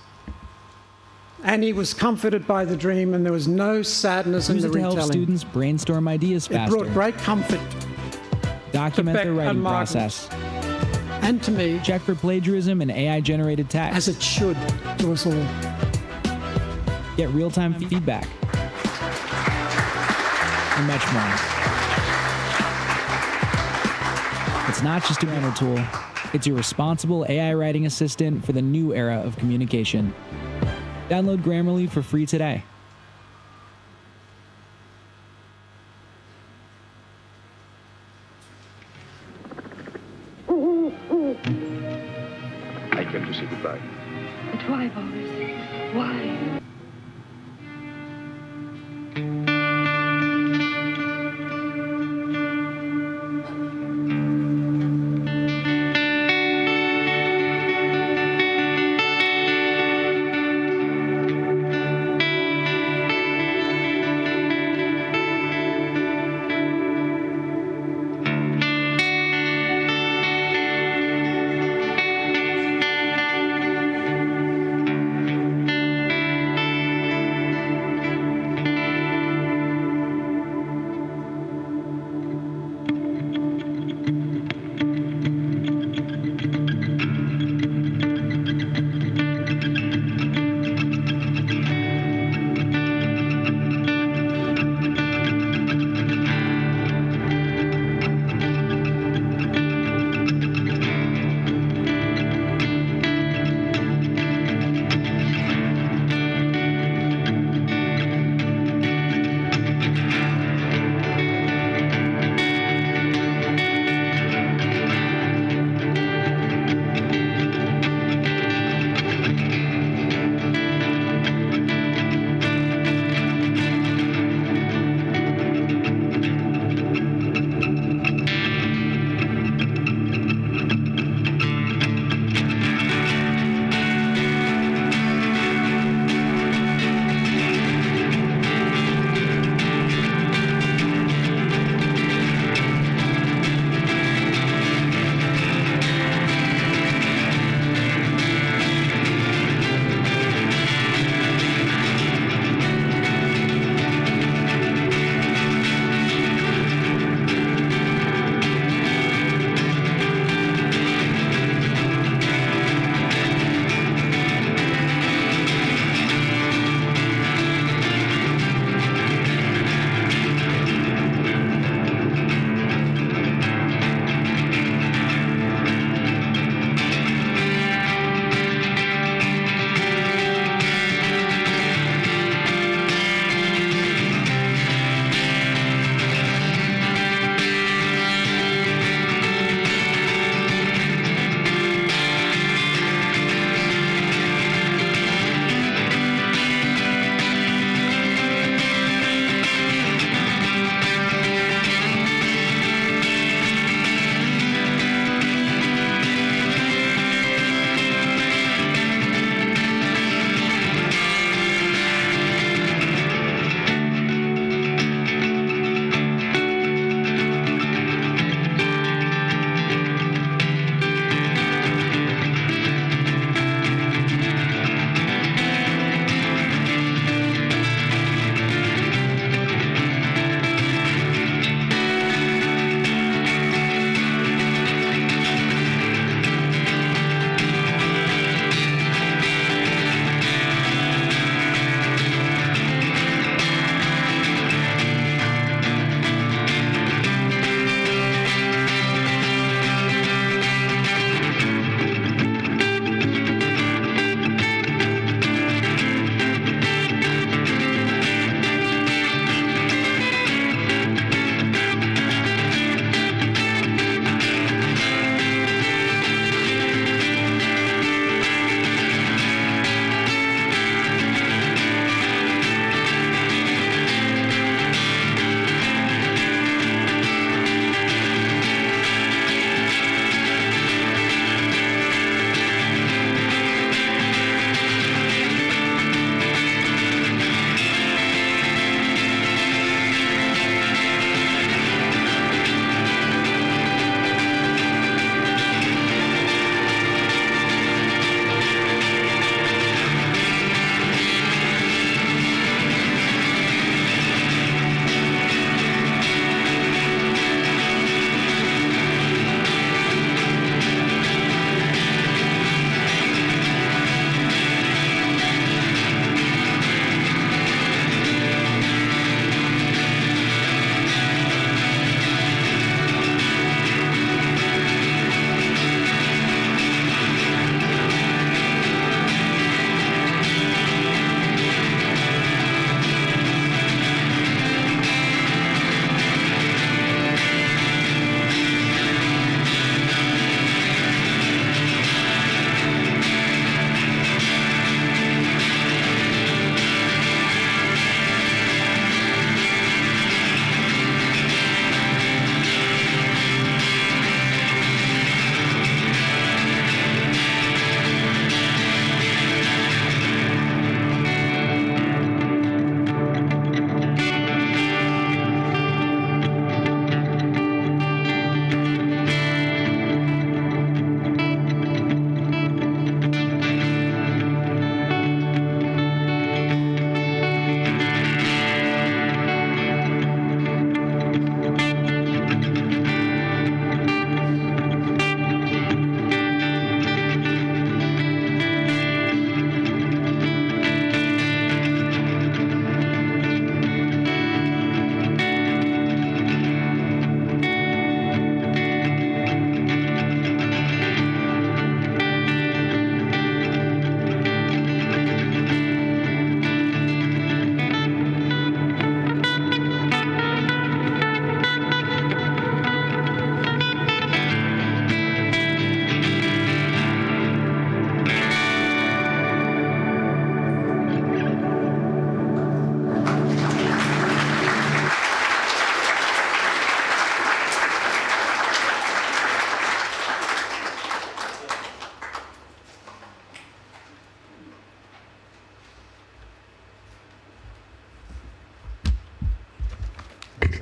Annie was comforted by the dream, and there was no sadness in the Use it to help retelling. students brainstorm ideas It faster. brought great comfort Document Beck the and writing Margaret. process. and to me, Check for plagiarism and AI-generated text. as it should to us all. Get real-time feedback. And much more. It's not just a grammar tool. It's your responsible AI writing assistant for the new era of communication. Download Grammarly for free today. I came to say goodbye. But why, Boris? Why?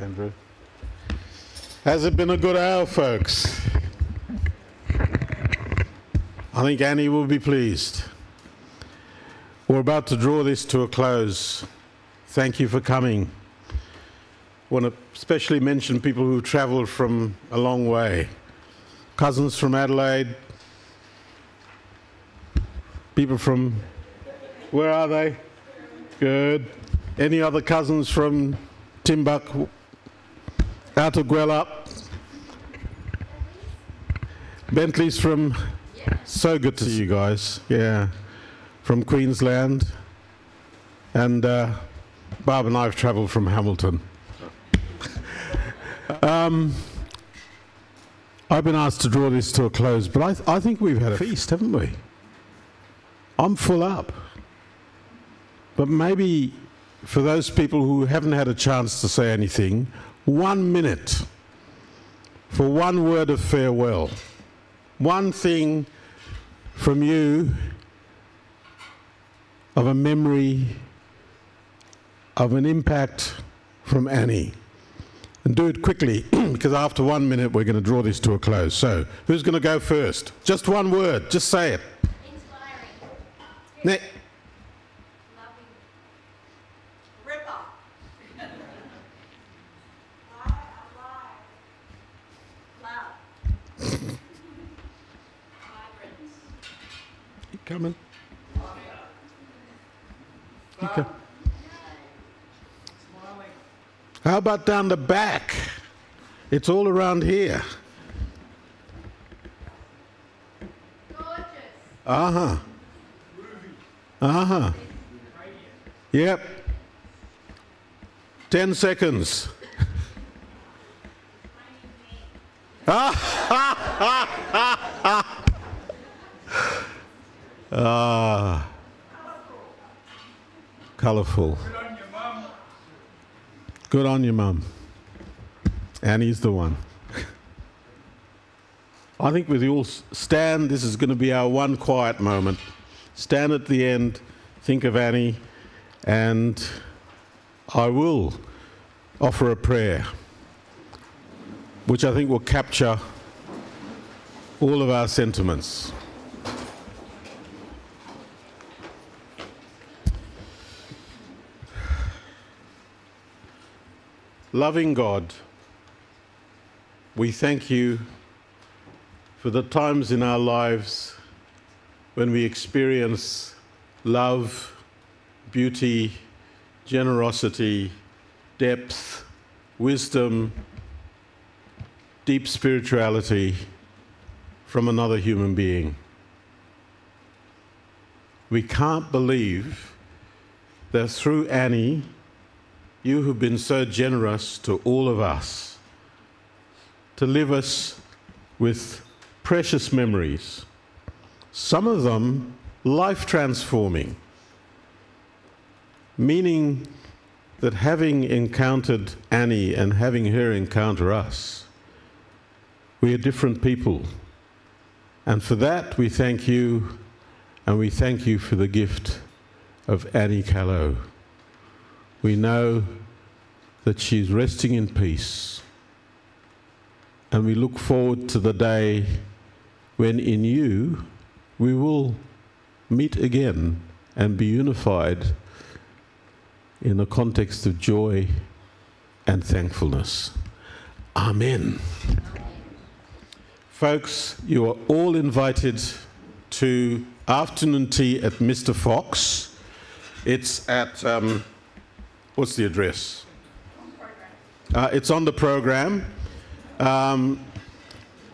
Andrew. Has it been a good hour, folks? I think Annie will be pleased. We're about to draw this to a close. Thank you for coming. I want to especially mention people who travelled from a long way. Cousins from Adelaide. People from, where are they? Good. Any other cousins from Timbuk, out of Gwelup? Bentley's from, so good to see you guys, yeah, from Queensland. And Barb and I have travelled from Hamilton. I've been asked to draw this to a close, but I think we've had a feast, haven't we? I'm full up. But maybe for those people who haven't had a chance to say anything, 1 minute for one word of farewell. One thing from you of a memory, of an impact from Annie. And do it quickly, because after 1 minute we're going to draw this to a close. So, who's going to go first? Just one word, just say it. Inspiring. Keep coming. Keep coming. How about down the back? It's all around here. Gorgeous. Uh-huh. Uh-huh. Yep. 10 seconds. Colourful. Good on you, Mum. Annie's the one. I think with you all stand, this is going to be our one quiet moment. Stand at the end, think of Annie, and I will offer a prayer, which I think will capture all of our sentiments. Loving God, we thank you for the times in our lives when we experience love, beauty, generosity, depth, wisdom, deep spirituality from another human being. We can't believe that through Annie, you have been so generous to all of us, to leave us with precious memories, some of them life-transforming, meaning that having encountered Annie and having her encounter us, we are different people. And for that, we thank you, and we thank you for the gift of Annie Callow. We know that she's resting in peace, and we look forward to the day when in you we will meet again and be unified in a context of joy and thankfulness. Amen. Folks, you are all invited to afternoon tea at Mr. Fox. It's at, what's the address? It's on the program.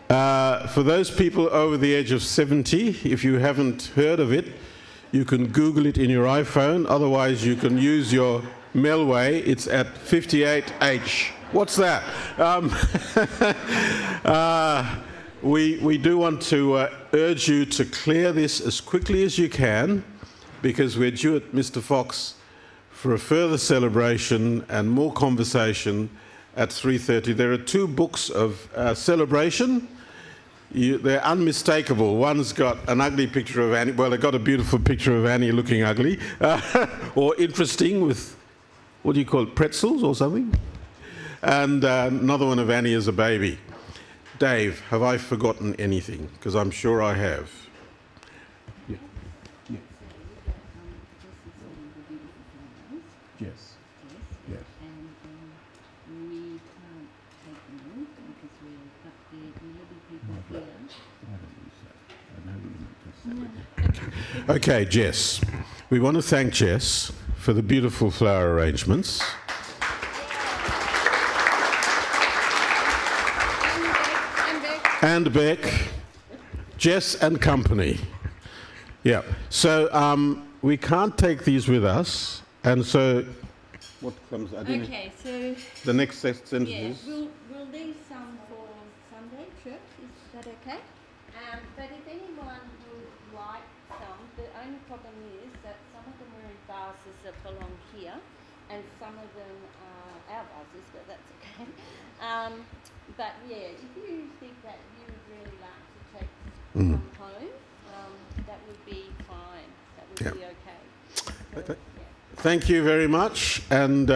For those people over the age of 70, if you haven't heard of it, you can Google it in your iPhone. Otherwise, you can use your Melway. It's at 58H. What's that? We do want to urge you to clear this as quickly as you can, because we're due at Mr. Fox for a further celebration and more conversation at 3:30. There are two books of celebration. They're unmistakable. One's got an ugly picture of Annie. Well, they've got a beautiful picture of Annie looking ugly, or interesting with, what do you call it, pretzels or something? And another one of Annie as a baby. Dave, have I forgotten anything? Because I'm sure I have. Yeah. Yeah. Yes. Yes. And we can't take them all because we're up there, 11 people here. Okay, Jess. We want to thank Jess for the beautiful flower arrangements. And Beck, Jess and company. Yeah. So we can't take these with us, and so what comes? Okay, so The next sentence yeah, is. we'll leave some for Sunday church. Is that okay? But if anyone would like some, the only problem is that some of them are in vases that belong here, and some of them are our vases, but that's okay. But yeah, if you think that you would really like to take some home, that would be fine. That would be okay. So, Thank you very much, and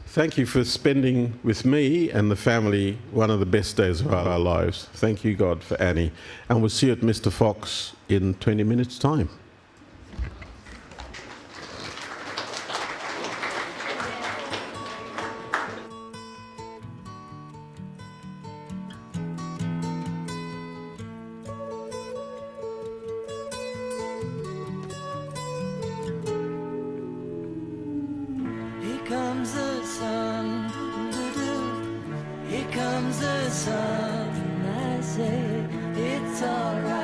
thank you for spending with me and the family one of the best days of our lives. Thank you, God, for Annie. And we'll see you at Mr. Fox in 20 minutes' time. Here comes the sun, doo-doo-doo. Here comes the sun, I say it's alright.